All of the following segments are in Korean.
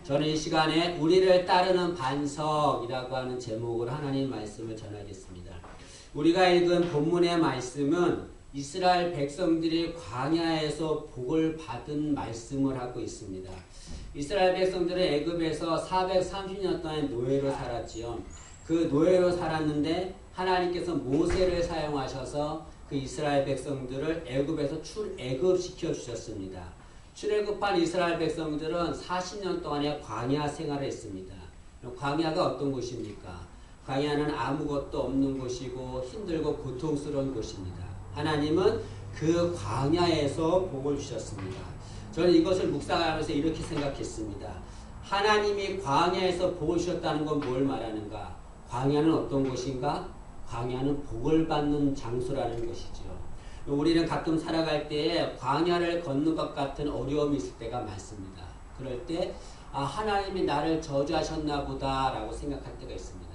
저는 이 시간에 우리를 따르는 반석이라고 하는 제목으로 하나님 말씀을 전하겠습니다. 우리가 읽은 본문의 말씀은 이스라엘 백성들이 광야에서 복을 받은 말씀을 하고 있습니다. 이스라엘 백성들은 애굽에서 430년 동안 노예로 살았지요. 그 노예로 살았는데 하나님께서 모세를 사용하셔서 그 이스라엘 백성들을 애굽에서 출애굽시켜 주셨습니다. 출애굽한 이스라엘 백성들은 40년 동안의 광야 생활을 했습니다. 광야가 어떤 곳입니까? 광야는 아무것도 없는 곳이고 힘들고 고통스러운 곳입니다. 하나님은 그 광야에서 복을 주셨습니다. 저는 이것을 묵상하면서 이렇게 생각했습니다. 하나님이 광야에서 복을 주셨다는 건 뭘 말하는가? 광야는 어떤 곳인가? 광야는 복을 받는 장소라는 것이죠. 우리는 가끔 살아갈 때에 광야를 걷는 것 같은 어려움이 있을 때가 많습니다. 그럴 때 하나님이 나를 저주하셨나 보다 라고 생각할 때가 있습니다.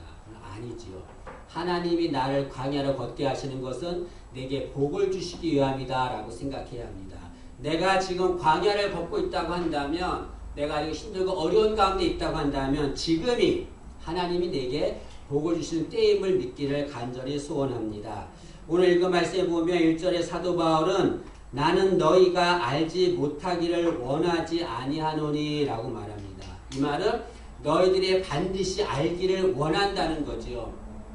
아니지요. 하나님이 나를 광야로 걷게 하시는 것은 내게 복을 주시기 위함이다 라고 생각해야 합니다. 내가 지금 광야를 걷고 있다고 한다면, 내가 힘들고 어려운 가운데 있다고 한다면 지금이 하나님이 내게 복을 주시는 때임을 믿기를 간절히 소원합니다. 오늘 읽은 말씀에 보면 1절에 사도 바울은 나는 너희가 알지 못하기를 원하지 아니하노니 라고 말합니다. 이 말은 너희들이 반드시 알기를 원한다는 거지요.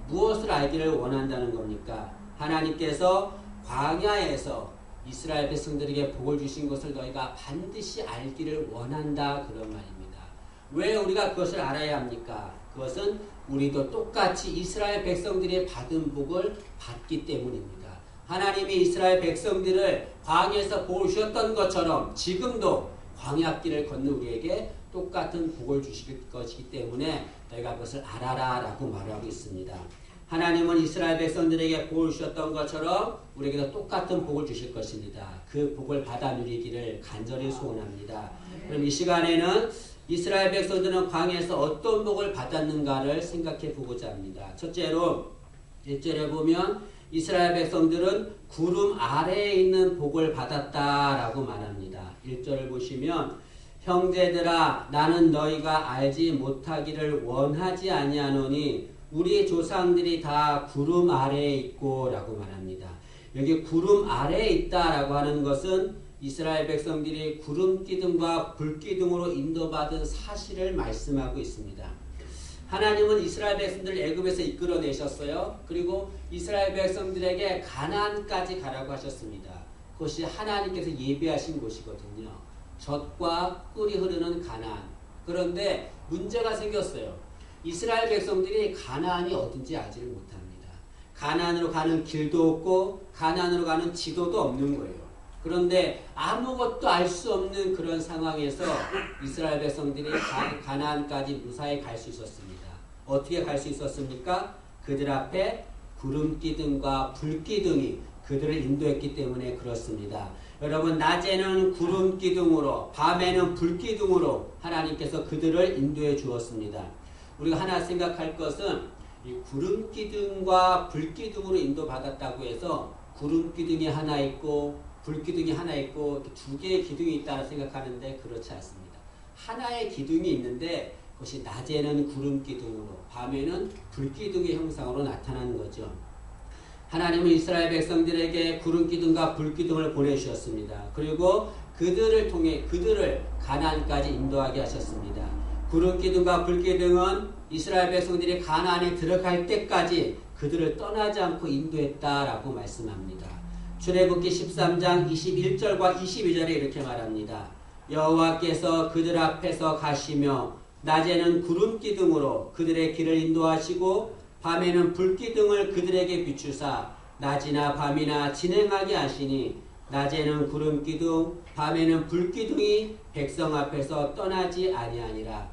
무엇을 알기를 원한다는 겁니까? 하나님께서 광야에서 이스라엘 백성들에게 복을 주신 것을 너희가 반드시 알기를 원한다 그런 말입니다. 왜 우리가 그것을 알아야 합니까? 그것은 우리도 똑같이 이스라엘 백성들이 받은 복을 받기 때문입니다. 하나님이 이스라엘 백성들을 광야에서 복을 주셨던 것처럼 지금도 광야길을 걷는 우리에게 똑같은 복을 주실 것이기 때문에 너희가 그것을 알아라 라고 말하고 있습니다. 하나님은 이스라엘 백성들에게 복을 주셨던 것처럼 우리에게도 똑같은 복을 주실 것입니다. 그 복을 받아 누리기를 간절히 소원합니다. 그럼 이 시간에는 이스라엘 백성들은 광야에서 어떤 복을 받았는가를 생각해 보고자 합니다. 첫째로 1절에 보면 이스라엘 백성들은 구름 아래에 있는 복을 받았다라고 말합니다. 1절을 보시면 형제들아 나는 너희가 알지 못하기를 원하지 아니하노니 우리 조상들이 다 구름 아래에 있고 라고 말합니다. 여기 구름 아래에 있다라고 하는 것은 이스라엘 백성들이 구름 기둥과 불 기둥으로 인도받은 사실을 말씀하고 있습니다. 하나님은 이스라엘 백성들을 애굽에서 이끌어내셨어요. 그리고 이스라엘 백성들에게 가나안까지 가라고 하셨습니다. 그것이 하나님께서 예비하신 곳이거든요. 젖과 꿀이 흐르는 가나안. 그런데 문제가 생겼어요. 이스라엘 백성들이 가나안이 어딘지 알지를 못합니다. 가나안으로 가는 길도 없고 가나안으로 가는 지도도 없는 거예요. 그런데 아무것도 알 수 없는 그런 상황에서 이스라엘 백성들이 가나안까지 무사히 갈 수 있었습니다. 어떻게 갈 수 있었습니까? 그들 앞에 구름 기둥과 불 기둥이 그들을 인도했기 때문에 그렇습니다. 여러분, 낮에는 구름 기둥으로 밤에는 불 기둥으로 하나님께서 그들을 인도해 주었습니다. 우리가 하나 생각할 것은 이 구름 기둥과 불 기둥으로 인도받았다고 해서 구름 기둥이 하나 있고 불 기둥이 하나 있고 두 개의 기둥이 있다고 생각하는데 그렇지 않습니다. 하나의 기둥이 있는데 그것이 낮에는 구름 기둥으로 밤에는 불 기둥의 형상으로 나타나는 거죠. 하나님은 이스라엘 백성들에게 구름 기둥과 불 기둥을 보내주셨습니다. 그리고 그들을 통해 그들을 가나안까지 인도하게 하셨습니다. 구름 기둥과 불 기둥은 이스라엘 백성들이 가나안에 들어갈 때까지 그들을 떠나지 않고 인도했다라고 말씀합니다. 출애굽기 13장 21절과 22절에 이렇게 말합니다. 여호와께서 그들 앞에서 가시며 낮에는 구름 기둥으로 그들의 길을 인도하시고 밤에는 불 기둥을 그들에게 비추사 낮이나 밤이나 진행하게 하시니 낮에는 구름 기둥 밤에는 불 기둥이 백성 앞에서 떠나지 아니하니라.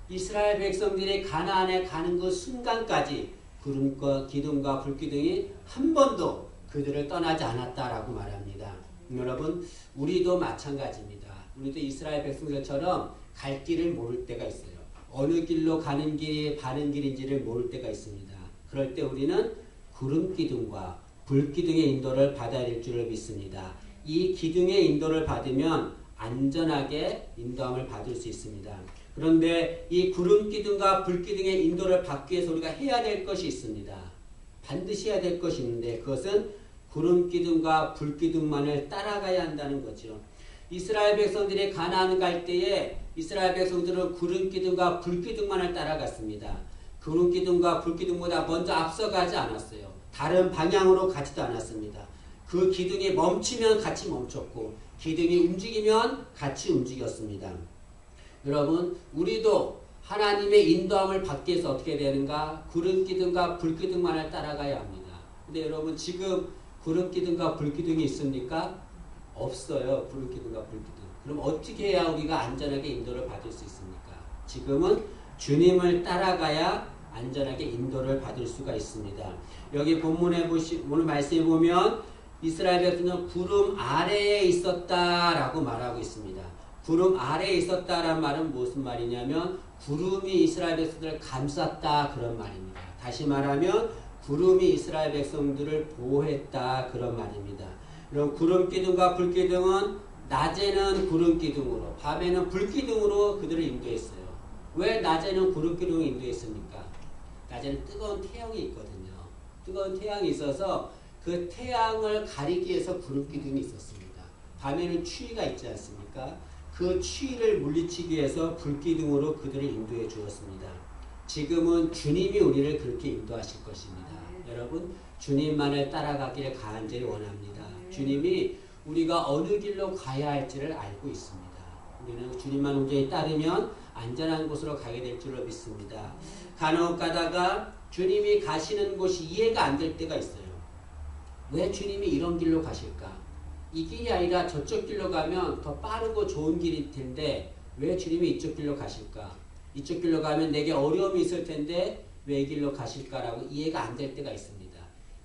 이스라엘 백성들이 가나안에 가는 그 순간까지 구름과 기둥과 불 기둥이 한 번도 그들을 떠나지 않았다라고 말합니다. 여러분, 우리도 마찬가지입니다. 우리도 이스라엘 백성들처럼 갈 길을 모를 때가 있어요. 어느 길로 가는 길이 바른 길인지를 모를 때가 있습니다. 그럴 때 우리는 구름 기둥과 불 기둥의 인도를 받아야 될 줄을 믿습니다. 이 기둥의 인도를 받으면 안전하게 인도함을 받을 수 있습니다. 그런데 이 구름 기둥과 불 기둥의 인도를 받기 위해서 우리가 해야 될 것이 있습니다. 반드시 해야 될 것이 있는데 그것은 구름 기둥과 불 기둥만을 따라가야 한다는 거죠. 이스라엘 백성들이 가나안 갈 때에 이스라엘 백성들은 구름 기둥과 불 기둥만을 따라갔습니다. 구름 기둥과 불 기둥보다 먼저 앞서가지 않았어요. 다른 방향으로 가지도 않았습니다. 그 기둥이 멈추면 같이 멈췄고 기둥이 움직이면 같이 움직였습니다. 여러분, 우리도 하나님의 인도함을 받기 위해서 어떻게 되는가? 구름 기둥과 불 기둥만을 따라가야 합니다. 근데 여러분, 지금 구름 기둥과 불 기둥이 있습니까? 없어요. 구름 기둥과 불 기둥. 그럼 어떻게 해야 우리가 안전하게 인도를 받을 수 있습니까? 지금은 주님을 따라가야 안전하게 인도를 받을 수가 있습니다. 여기 본문에 오늘 말씀에 보면 이스라엘 백성은 구름 아래에 있었다라고 말하고 있습니다. 구름 아래에 있었다라는 말은 무슨 말이냐면 구름이 이스라엘 백성들을 감쌌다 그런 말입니다. 다시 말하면 구름이 이스라엘 백성들을 보호했다 그런 말입니다. 그럼 구름 기둥과 불 기둥은 낮에는 구름 기둥으로 밤에는 불 기둥으로 그들을 인도했어요. 왜 낮에는 구름 기둥을 인도했습니까? 낮에는 뜨거운 태양이 있거든요. 뜨거운 태양이 있어서 그 태양을 가리기 위해서 구름 기둥이 있었습니다. 밤에는 추위가 있지 않습니까? 그 추위를 물리치기 위해서 불기둥으로 그들을 인도해 주었습니다. 지금은 주님이 우리를 그렇게 인도하실 것입니다. 여러분, 주님만을 따라가기를 간절히 원합니다. 주님이 우리가 어느 길로 가야 할지를 알고 있습니다. 우리는 주님만 온전히 따르면 안전한 곳으로 가게 될 줄로 믿습니다. 간혹 가다가 주님이 가시는 곳이 이해가 안 될 때가 있어요. 왜 주님이 이런 길로 가실까? 이 길이 아니라 저쪽 길로 가면 더 빠르고 좋은 길일 텐데 왜 주님이 이쪽 길로 가실까? 이쪽 길로 가면 내게 어려움이 있을 텐데 왜 이 길로 가실까라고 이해가 안 될 때가 있습니다.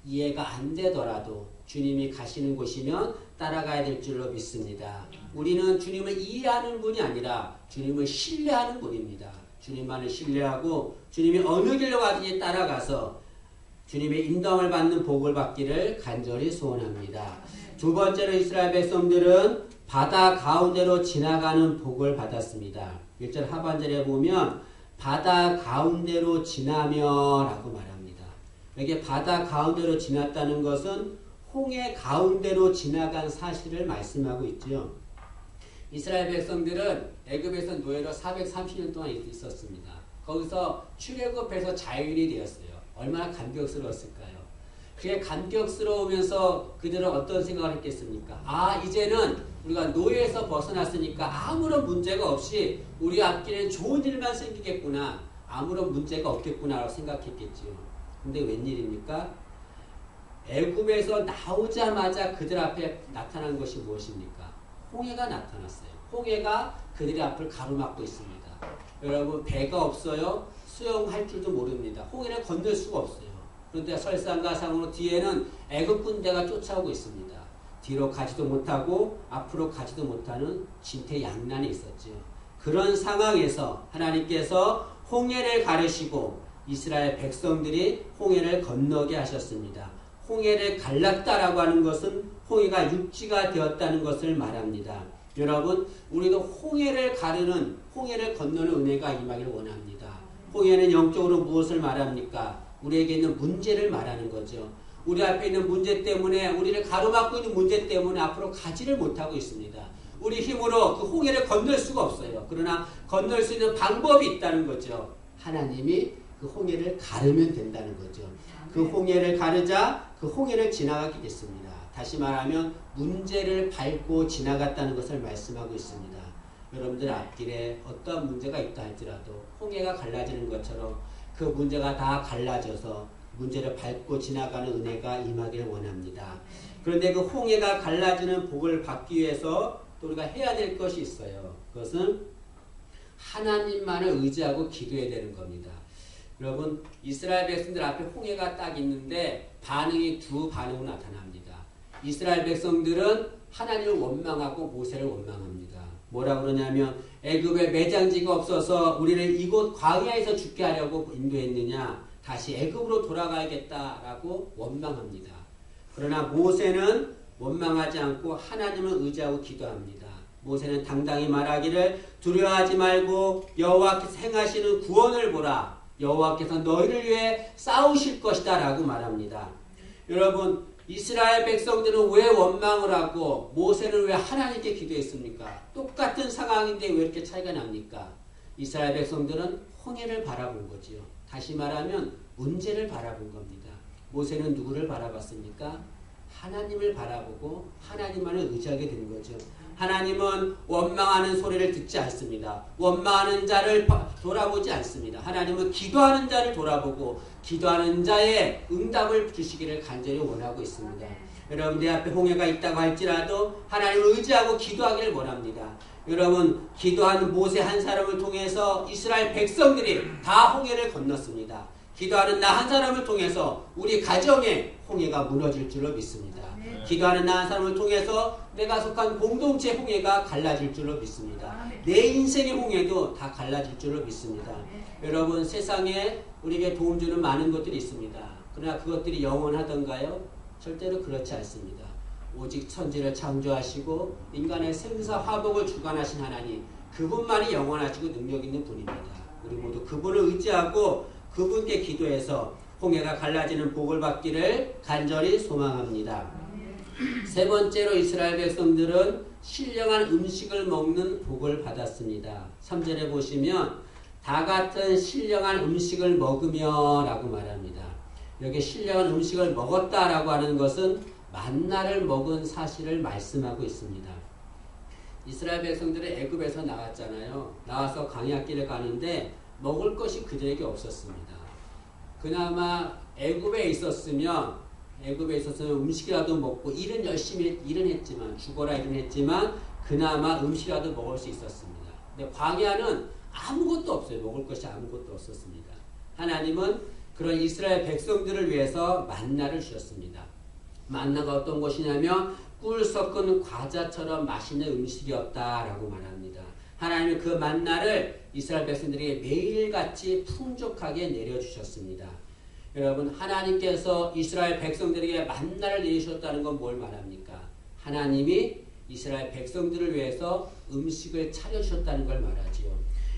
이해가 안 되더라도 주님이 가시는 곳이면 따라가야 될 줄로 믿습니다. 우리는 주님을 이해하는 분이 아니라 주님을 신뢰하는 분입니다. 주님만을 신뢰하고 주님이 어느 길로 가든지 따라가서 주님의 인도함을 받는 복을 받기를 간절히 소원합니다. 두 번째로 이스라엘 백성들은 바다 가운데로 지나가는 복을 받았습니다. 1절 하반절에 보면 바다 가운데로 지나며 라고 말합니다. 여기 바다 가운데로 지났다는 것은 홍해 가운데로 지나간 사실을 말씀하고 있죠. 이스라엘 백성들은 애굽에서 노예로 430년 동안 있었습니다. 거기서 출애굽해서 자유인이 되었어요. 얼마나 감격스러웠을까요? 그게 감격스러우면서 그들은 어떤 생각을 했겠습니까? 아, 이제는 우리가 노예에서 벗어났으니까 아무런 문제가 없이 우리 앞길엔 좋은 일만 생기겠구나. 아무런 문제가 없겠구나 라고 생각했겠지요. 근데 웬일입니까? 애굽에서 나오자마자 그들 앞에 나타난 것이 무엇입니까? 홍해가 나타났어요. 홍해가 그들의 앞을 가로막고 있습니다. 여러분, 배가 없어요. 수영할 줄도 모릅니다. 홍해를 건널 수가 없어요. 그런데 설상가상으로 뒤에는 애굽 군대가 쫓아오고 있습니다. 뒤로 가지도 못하고 앞으로 가지도 못하는 진퇴양난이 있었죠. 그런 상황에서 하나님께서 홍해를 가르시고 이스라엘 백성들이 홍해를 건너게 하셨습니다. 홍해를 갈랐다라고 하는 것은 홍해가 육지가 되었다는 것을 말합니다. 여러분, 우리도 홍해를 가르는, 홍해를 건너는 은혜가 임하기를 원합니다. 홍해는 영적으로 무엇을 말합니까? 우리에게 있는 문제를 말하는 거죠. 우리 앞에 있는 문제 때문에, 우리를 가로막고 있는 문제 때문에 앞으로 가지를 못하고 있습니다. 우리 힘으로 그 홍해를 건널 수가 없어요. 그러나 건널 수 있는 방법이 있다는 거죠. 하나님이 그 홍해를 가르면 된다는 거죠. 그 홍해를 가르자 그 홍해를 지나가게 됐습니다. 다시 말하면 문제를 밟고 지나갔다는 것을 말씀하고 있습니다. 여러분들 앞길에 어떤 문제가 있다 할지라도 홍해가 갈라지는 것처럼 그 문제가 다 갈라져서 문제를 밟고 지나가는 은혜가 임하기를 원합니다. 그런데 그 홍해가 갈라지는 복을 받기 위해서 또 우리가 해야 될 것이 있어요. 그것은 하나님만을 의지하고 기도해야 되는 겁니다. 여러분, 이스라엘 백성들 앞에 홍해가 딱 있는데 반응이 두 반응으로 나타납니다. 이스라엘 백성들은 하나님을 원망하고 모세를 원망합니다. 뭐라고 그러냐면 애굽에 매장지가 없어서 우리를 이곳 광야에서 죽게 하려고 인도했느냐, 다시 애굽으로 돌아가야겠다라고 원망합니다. 그러나 모세는 원망하지 않고 하나님을 의지하고 기도합니다. 모세는 당당히 말하기를 두려워하지 말고 여호와께서 행하시는 구원을 보라. 여호와께서 너희를 위해 싸우실 것이다 라고 말합니다. 여러분, 이스라엘 백성들은 왜 원망을 하고 모세는 왜 하나님께 기도했습니까? 똑같은 상황인데 왜 이렇게 차이가 납니까? 이스라엘 백성들은 홍해를 바라본 거지요. 다시 말하면 문제를 바라본 겁니다. 모세는 누구를 바라봤습니까? 하나님을 바라보고 하나님만을 의지하게 된 거죠. 하나님은 원망하는 소리를 듣지 않습니다. 원망하는 자를 돌아보지 않습니다. 하나님은 기도하는 자를 돌아보고 기도하는 자의 응답을 주시기를 간절히 원하고 있습니다. 여러분, 내 앞에 홍해가 있다고 할지라도 하나님을 의지하고 기도하기를 원합니다. 여러분, 기도하는 모세 한 사람을 통해서 이스라엘 백성들이 다 홍해를 건넜습니다. 기도하는 나 한 사람을 통해서 우리 가정에 홍해가 무너질 줄로 믿습니다. 기도하는 나 한 사람을 통해서 내가 속한 공동체 홍해가 갈라질 줄로 믿습니다. 내 인생의 홍해도 다 갈라질 줄로 믿습니다. 여러분, 세상에 우리에게 도움 주는 많은 것들이 있습니다. 그러나 그것들이 영원하던가요? 절대로 그렇지 않습니다. 오직 천지를 창조하시고 인간의 생사 화복을 주관하신 하나님, 그분만이 영원하시고 능력 있는 분입니다. 우리 모두 그분을 의지하고 그분께 기도해서 홍해가 갈라지는 복을 받기를 간절히 소망합니다. 세 번째로 이스라엘 백성들은 신령한 음식을 먹는 복을 받았습니다. 3절에 보시면 다 같은 신령한 음식을 먹으며 라고 말합니다. 여기 신령한 음식을 먹었다라고 하는 것은 만나를 먹은 사실을 말씀하고 있습니다. 이스라엘 백성들은 애굽에서 나왔잖아요. 나와서 광야길을 가는데 먹을 것이 그들에게 없었습니다. 그나마 애굽에 있었으면 음식이라도 먹고 일은 열심히 일은 했지만 죽어라 일은 했지만 그나마 음식이라도 먹을 수 있었습니다. 근데 광야는 아무것도 없어요. 먹을 것이 아무것도 없었습니다. 하나님은 그런 이스라엘 백성들을 위해서 만나를 주셨습니다. 만나가 어떤 것이냐면 꿀 섞은 과자처럼 맛있는 음식이었다라고 말합니다. 하나님은 그 만나를 이스라엘 백성들에게 매일같이 풍족하게 내려주셨습니다. 여러분, 하나님께서 이스라엘 백성들에게 만나를 내리셨다는 건 뭘 말합니까? 하나님이 이스라엘 백성들을 위해서 음식을 차려주셨다는 걸 말하지요.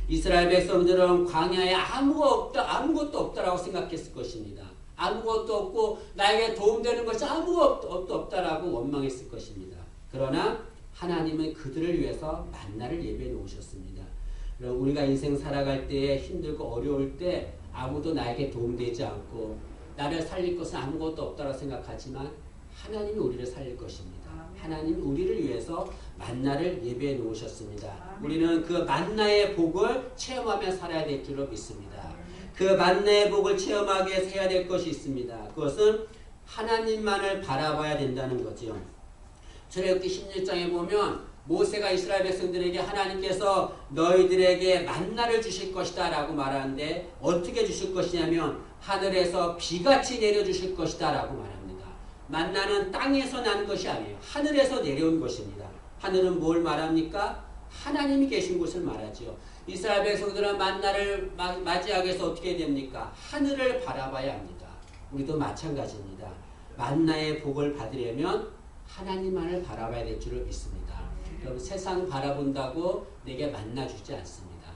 이스라엘 백성들은 광야에 아무것도 없다라고 생각했을 것입니다. 아무것도 없고 나에게 도움되는 것이 아무것도 없다라고 원망했을 것입니다. 그러나 하나님은 그들을 위해서 만나를 예배해 놓으셨습니다. 우리가 인생 살아갈 때에 힘들고 어려울 때 아무도 나에게 도움되지 않고 나를 살릴 것은 아무것도 없다고 생각하지만 하나님이 우리를 살릴 것입니다. 하나님이 우리를 위해서 만나를 예배해 놓으셨습니다. 우리는 그 만나의 복을 체험하며 살아야 될 줄로 믿습니다. 그 만나의 복을 체험하기 위해서 해야 될 것이 있습니다. 그것은 하나님만을 바라봐야 된다는 거죠. 출애굽기 16장에 보면 모세가 이스라엘 백성들에게 하나님께서 너희들에게 만나를 주실 것이다 라고 말하는데 어떻게 주실 것이냐면 하늘에서 비같이 내려주실 것이다 라고 말합니다. 만나는 땅에서 난 것이 아니에요. 하늘에서 내려온 것입니다. 하늘은 뭘 말합니까? 하나님이 계신 곳을 말하죠. 이스라엘 백성들은 만나를 맞이하기 위해서 어떻게 됩니까? 하늘을 바라봐야 합니다. 우리도 마찬가지입니다. 만나의 복을 받으려면 하나님만을 바라봐야 될 줄을 믿습니다. 여러분, 세상 바라본다고 내게 만나 주지 않습니다.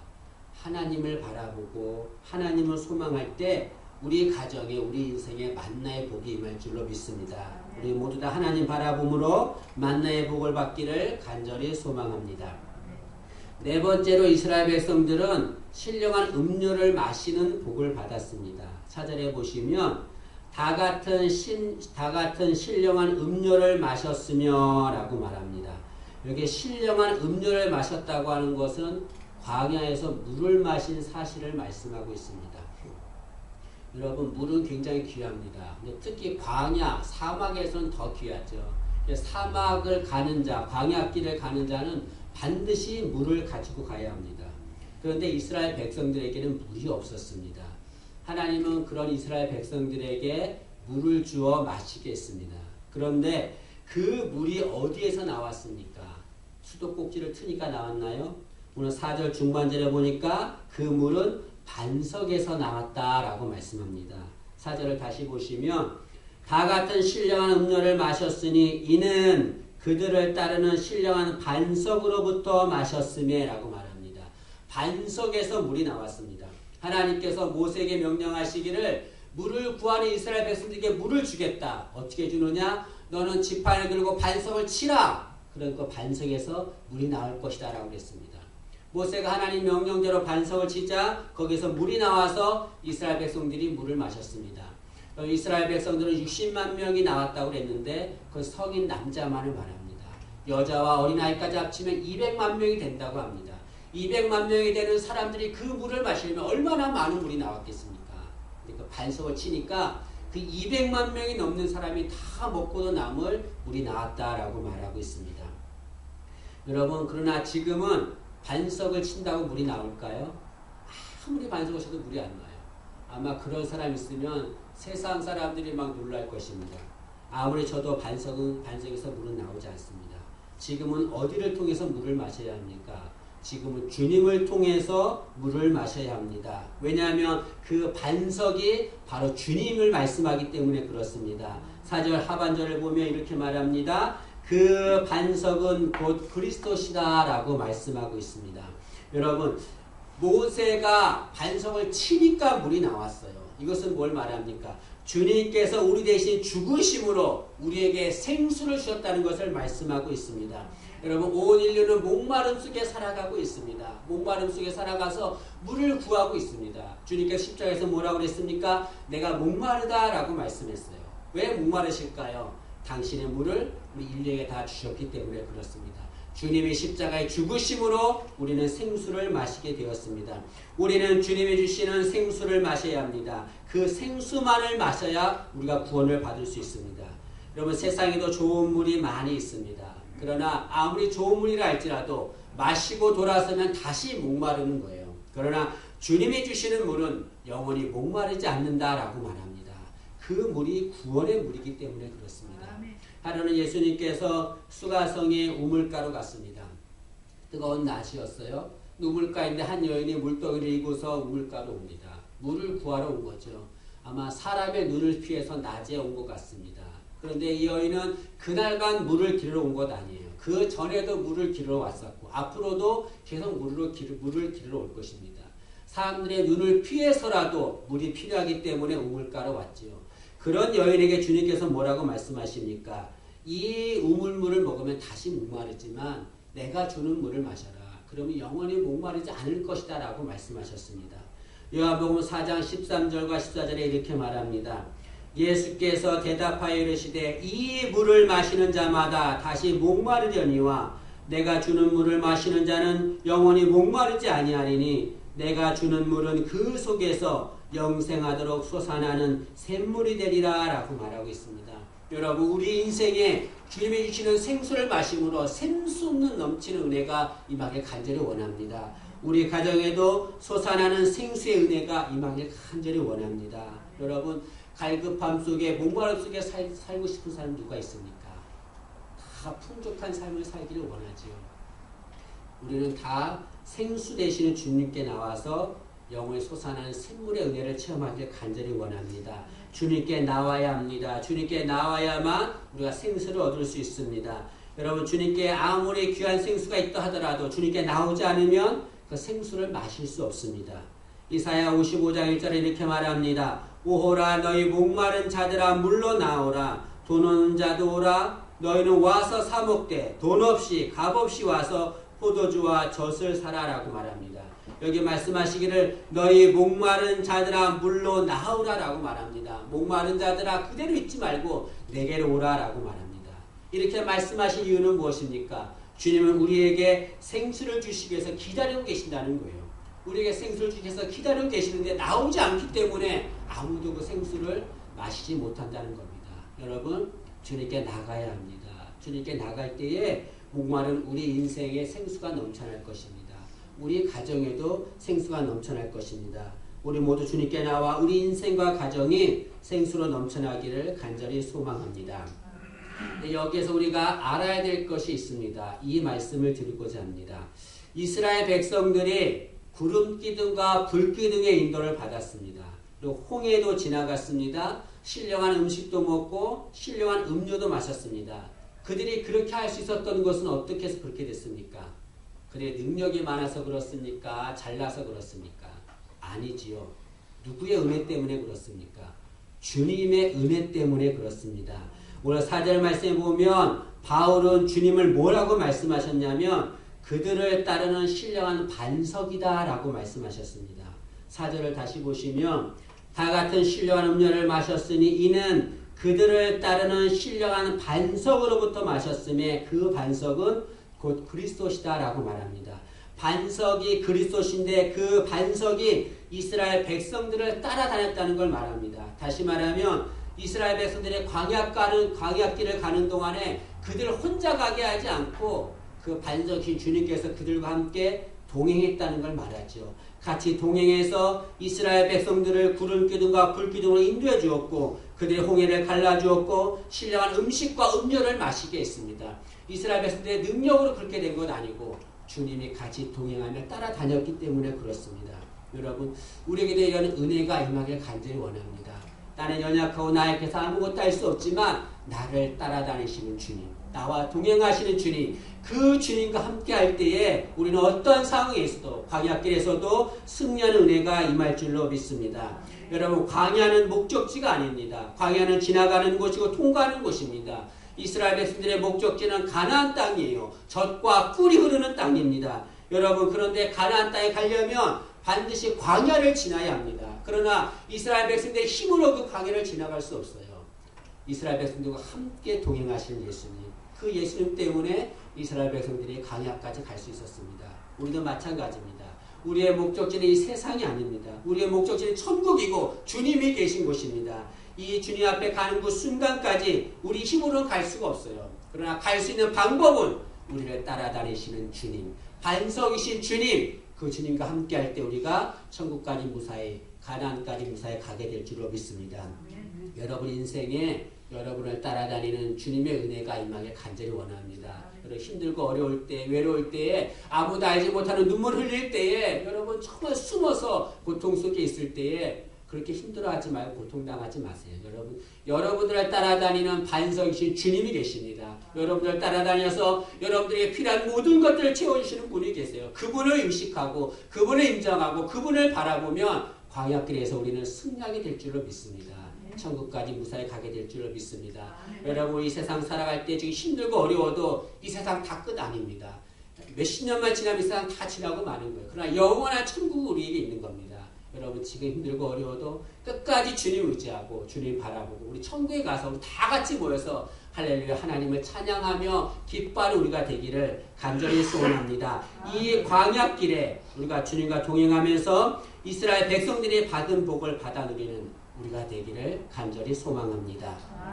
하나님을 바라보고 하나님을 소망할 때 우리 가정에 우리 인생에 만나의 복이 임할 줄로 믿습니다. 우리 모두 다 하나님 바라봄으로 만나의 복을 받기를 간절히 소망합니다. 네 번째로 이스라엘 백성들은 신령한 음료를 마시는 복을 받았습니다. 4절에 보시면 다 같은 신령한 음료를 마셨으며 라고 말합니다. 여기 신령한 음료를 마셨다고 하는 것은 광야에서 물을 마신 사실을 말씀하고 있습니다. 여러분, 물은 굉장히 귀합니다. 근데 특히 광야, 사막에서는 더 귀하죠. 사막을 가는 자, 광야길을 가는 자는 반드시 물을 가지고 가야 합니다. 그런데 이스라엘 백성들에게는 물이 없었습니다. 하나님은 그런 이스라엘 백성들에게 물을 주어 마시게 했습니다. 그런데 그 물이 어디에서 나왔습니까? 수도꼭지를 트니까 나왔나요? 오늘 4절 중반절에 보니까 그 물은 반석에서 나왔다라고 말씀합니다. 4절을 다시 보시면 다 같은 신령한 음료를 마셨으니 이는 그 그들을 따르는 신령한 반석으로부터 마셨음에 라고 말합니다. 반석에서 물이 나왔습니다. 하나님께서 모세에게 명령하시기를 물을 구하는 이스라엘 백성들에게 물을 주겠다. 어떻게 주느냐? 너는 지팡이를 들고 반석을 치라. 그러니까 반석에서 물이 나올 것이다 라고 그랬습니다. 모세가 하나님 명령대로 반석을 치자 거기서 물이 나와서 이스라엘 백성들이 물을 마셨습니다. 이스라엘 백성들은 60만 명이 나왔다고 그랬는데 그 성인 남자만을 말합니다. 여자와 어린아이까지 합치면 200만 명이 된다고 합니다. 200만 명이 되는 사람들이 그 물을 마시려면 얼마나 많은 물이 나왔겠습니까? 그 반석을 치니까 그 200만 명이 넘는 사람이 다 먹고도 남을 물이 나왔다라고 말하고 있습니다. 여러분, 그러나 지금은 반석을 친다고 물이 나올까요? 아무리 반석을 쳐도 물이 안 나요. 아마 그런 사람 있으면 세상 사람들이 막 놀랄 것입니다. 아무리 쳐도 반석에서 물은 나오지 않습니다. 지금은 어디를 통해서 물을 마셔야 합니까? 지금은 주님을 통해서 물을 마셔야 합니다. 왜냐하면 그 반석이 바로 주님을 말씀하기 때문에 그렇습니다. 4절 하반절을 보면 이렇게 말합니다. 그 반석은 곧 그리스도시다 라고 말씀하고 있습니다. 여러분, 모세가 반석을 치니까 물이 나왔어요. 이것은 뭘 말합니까? 주님께서 우리 대신 죽으심으로 우리에게 생수를 주셨다는 것을 말씀하고 있습니다. 여러분, 온 인류는 목마름 속에 살아가고 있습니다. 목마름 속에 살아가서 물을 구하고 있습니다. 주님께서 십자가에서 뭐라고 그랬습니까? 내가 목마르다 라고 말씀했어요. 왜 목마르실까요? 당신의 물을 우리 인류에게 다 주셨기 때문에 그렇습니다. 주님의 십자가의 죽으심으로 우리는 생수를 마시게 되었습니다. 우리는 주님이 주시는 생수를 마셔야 합니다. 그 생수만을 마셔야 우리가 구원을 받을 수 있습니다. 여러분, 세상에도 좋은 물이 많이 있습니다. 그러나 아무리 좋은 물이라 할지라도 마시고 돌아서면 다시 목마르는 거예요. 그러나 주님이 주시는 물은 영원히 목마르지 않는다라고 말합니다. 그 물이 구원의 물이기 때문에 그렇습니다. 하루는 예수님께서 수가성에 우물가로 갔습니다. 뜨거운 낮이었어요. 우물가인데 한 여인이 물동이를 이고서 우물가로 옵니다. 물을 구하러 온 거죠. 아마 사람의 눈을 피해서 낮에 온 것 같습니다. 그런데 이 여인은 그날만 물을 길러 온 것 아니에요. 그 전에도 물을 길러 왔었고 앞으로도 계속 물을 길러 올 것입니다. 사람들의 눈을 피해서라도 물이 필요하기 때문에 우물가로 왔지요. 그런 여인에게 주님께서 뭐라고 말씀하십니까? 이 우물물을 먹으면 다시 목마르지만 내가 주는 물을 마셔라. 그러면 영원히 목마르지 않을 것이다 라고 말씀하셨습니다. 요한복음 4장 13절과 14절에 이렇게 말합니다. 예수께서 대답하여 이르시되 이 물을 마시는 자마다 다시 목마르려니와 내가 주는 물을 마시는 자는 영원히 목마르지 아니하리니 내가 주는 물은 그 속에서 영생하도록 솟아나는 샘물이 되리라 라고 말하고 있습니다. 여러분, 우리 인생에 주님이 주시는 생수를 마심으로 샘수 없는 넘치는 은혜가 임하길 간절히 원합니다. 우리 가정에도 솟아나는 생수의 은혜가 임하길 간절히 원합니다. 여러분, 갈급함 속에 목마름 속에 살고 싶은 사람 누가 있습니까? 다 풍족한 삶을 살기를 원하지요. 우리는 다 생수 되시는 주님께 나와서 영혼이 솟아나는 샘물의 은혜를 체험하길 간절히 원합니다. 주님께 나와야 합니다. 주님께 나와야만 우리가 생수를 얻을 수 있습니다. 여러분, 주님께 아무리 귀한 생수가 있다 하더라도 주님께 나오지 않으면 그 생수를 마실 수 없습니다. 이사야 55장 1절에 이렇게 말합니다. 오호라 너희 목마른 자들아 물로 나오라. 돈 없는 자도 오라. 너희는 와서 사 먹되 돈 없이 값 없이 와서 포도주와 젖을 사라라고 말합니다. 여기 말씀하시기를 너희 목마른 자들아 물로 나오라라고 말합니다. 목마른 자들아 그대로 있지 말고 내게로 오라라고 말합니다. 이렇게 말씀하신 이유는 무엇입니까? 주님은 우리에게 생수를 주시기 위해서 기다리고 계신다는 거예요. 우리에게 생수를 주시기 위해서 기다리고 계시는데 나오지 않기 때문에 아무도 그 생수를 마시지 못한다는 겁니다. 여러분, 주님께 나가야 합니다. 주님께 나갈 때에 목마른 우리 인생에 생수가 넘쳐날 것입니다. 우리 가정에도 생수가 넘쳐날 것입니다. 우리 모두 주님께 나와 우리 인생과 가정이 생수로 넘쳐나기를 간절히 소망합니다. 여기에서 우리가 알아야 될 것이 있습니다. 이 말씀을 드리고자 합니다. 이스라엘 백성들이 구름 기둥과 불 기둥의 인도를 받았습니다. 그리고 홍해도 지나갔습니다. 신령한 음식도 먹고 신령한 음료도 마셨습니다. 그들이 그렇게 할 수 있었던 것은 어떻게 해서 그렇게 됐습니까? 그들의 능력이 많아서 그렇습니까? 잘나서 그렇습니까? 아니지요. 누구의 은혜 때문에 그렇습니까? 주님의 은혜 때문에 그렇습니다. 오늘 4절 말씀에 보면 바울은 주님을 뭐라고 말씀하셨냐면 그들을 따르는 신령한 반석이다 라고 말씀하셨습니다. 4절을 다시 보시면 다 같은 신령한 음료를 마셨으니 이는 그들을 따르는 신령한 반석으로부터 마셨음에 그 반석은 곧 그리스도시다 라고 말합니다. 반석이 그리스도신데 그 반석이 이스라엘 백성들을 따라다녔다는 걸 말합니다. 다시 말하면 이스라엘 백성들의 광야길을 가는 동안에 그들을 혼자 가게 하지 않고 그 반석이 주님께서 그들과 함께 동행했다는 걸 말하죠. 같이 동행해서 이스라엘 백성들을 구름기둥과 불기둥으로 인도해 주었고 그들의 홍해를 갈라주었고 신령한 음식과 음료를 마시게 했습니다. 이스라엘 백성들의 능력으로 그렇게 된 건 아니고 주님이 같이 동행하며 따라다녔기 때문에 그렇습니다. 여러분 우리에게도 이런 은혜가 임하길 간절히 원합니다. 나는 연약하고 나약해서 아무것도 할 수 없지만 나를 따라다니시는 주님, 나와 동행하시는 주님, 그 주님과 함께 할 때에 우리는 어떤 상황에서도 광야길에서도 승리하는 은혜가 임할 줄로 믿습니다. 여러분 광야는 목적지가 아닙니다. 광야는 지나가는 곳이고 통과하는 곳입니다. 이스라엘 백성들의 목적지는 가나안 땅이에요. 젖과 꿀이 흐르는 땅입니다. 여러분 그런데 가나안 땅에 가려면 반드시 광야를 지나야 합니다. 그러나 이스라엘 백성들의 힘으로 그 광야를 지나갈 수 없어요. 이스라엘 백성들과 함께 동행하시는 예수님, 그 예수님 때문에 이스라엘 백성들이 광야까지 갈 수 있었습니다. 우리도 마찬가지입니다. 우리의 목적지는 이 세상이 아닙니다. 우리의 목적지는 천국이고 주님이 계신 곳입니다. 이 주님 앞에 가는 그 순간까지 우리 힘으로는 갈 수가 없어요. 그러나 갈 수 있는 방법은 우리를 따라다니시는 주님, 반석이신 주님, 그 주님과 함께 할 때 우리가 천국까지 무사히, 가나안까지 무사히 가게 될 줄로 믿습니다. 여러분 인생에 여러분을 따라다니는 주님의 은혜가 임하길 간절히 원합니다. 여러분 힘들고 어려울 때, 외로울 때에, 아무도 알지 못하는 눈물 흘릴 때에, 여러분 정말 숨어서 고통 속에 있을 때에 그렇게 힘들어하지 말고 고통당하지 마세요. 여러분들을 따라다니는 반석이신 주님이 계십니다. 여러분들을 따라다녀서 여러분들에게 필요한 모든 것들을 채워주시는 분이 계세요. 그분을 의식하고 그분을 인정하고 그분을 바라보면 광야길에서 우리는 승리하게 될 줄로 믿습니다. 천국까지 무사히 가게 될 줄로 믿습니다. 여러분 이 세상 살아갈 때 지금 힘들고 어려워도 이 세상 다 끝 아닙니다. 몇십 년만 지나면 이 세상 다 지나고 마는 거예요. 그러나 영원한 천국이 우리에게 있는 겁니다. 여러분 지금 힘들고 어려워도 끝까지 주님 의지하고 주님 바라보고 우리 천국에 가서 우리 다 같이 모여서 할렐루야 하나님을 찬양하며 기뻐하는 우리가 되기를 간절히 소원합니다. 이 광야길에 우리가 주님과 동행하면서 이스라엘 백성들이 받은 복을 받아 누리는 우리가 되기를 간절히 소망합니다.